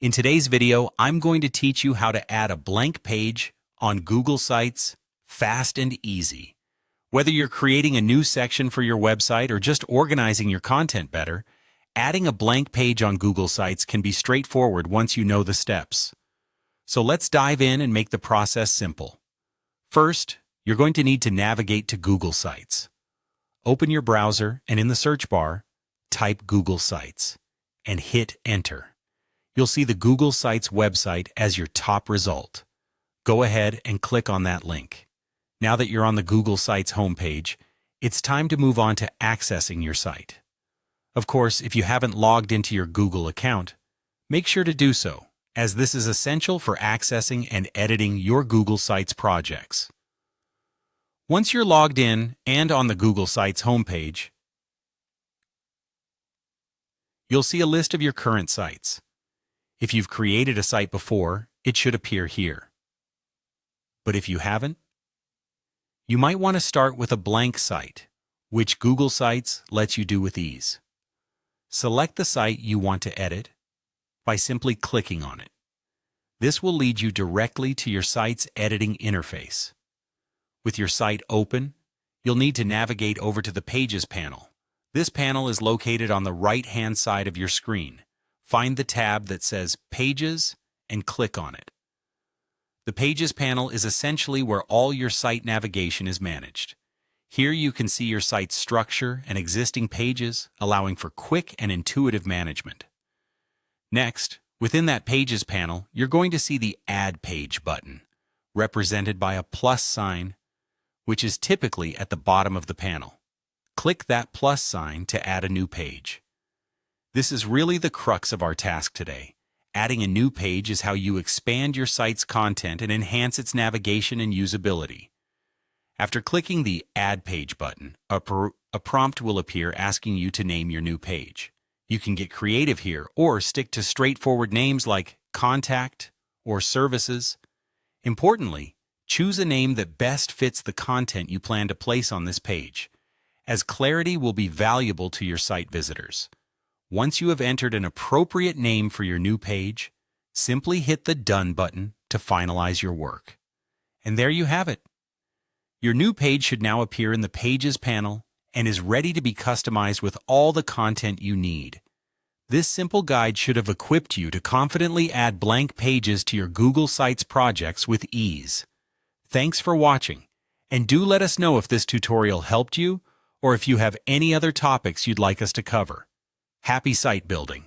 In today's video, I'm going to teach you how to add a blank page on Google Sites fast and easy. Whether you're creating a new section for your website or just organizing your content better, adding a blank page on Google Sites can be straightforward once you know the steps. So let's dive in and make the process simple. First, you're going to need to navigate to Google Sites. Open your browser and in the search bar, type Google Sites and hit Enter. You'll see the Google Sites website as your top result. Go ahead and click on that link. Now that you're on the Google Sites homepage, it's time to move on to accessing your site. Of course, if you haven't logged into your Google account, make sure to do so, as this is essential for accessing and editing your Google Sites projects. Once you're logged in and on the Google Sites homepage, you'll see a list of your current sites. If you've created a site before, it should appear here. But if you haven't, you might want to start with a blank site, which Google Sites lets you do with ease. Select the site you want to edit by simply clicking on it. This will lead you directly to your site's editing interface. With your site open, you'll need to navigate over to the Pages panel. This panel is located on the right-hand side of your screen. Find the tab that says Pages and click on it. The Pages panel is essentially where all your site navigation is managed. Here you can see your site's structure and existing pages, allowing for quick and intuitive management. Next, within that Pages panel, you're going to see the Add Page button, represented by a plus sign, which is typically at the bottom of the panel. Click that plus sign to add a new page. This is really the crux of our task today. Adding a new page is how you expand your site's content and enhance its navigation and usability. After clicking the Add Page button, a prompt will appear asking you to name your new page. You can get creative here or stick to straightforward names like Contact or Services. Importantly, choose a name that best fits the content you plan to place on this page, as clarity will be valuable to your site visitors. Once you have entered an appropriate name for your new page, simply hit the Done button to finalize your work. And there you have it. Your new page should now appear in the Pages panel and is ready to be customized with all the content you need. This simple guide should have equipped you to confidently add blank pages to your Google Sites projects with ease. Thanks for watching, and do let us know if this tutorial helped you or if you have any other topics you'd like us to cover. Happy site building!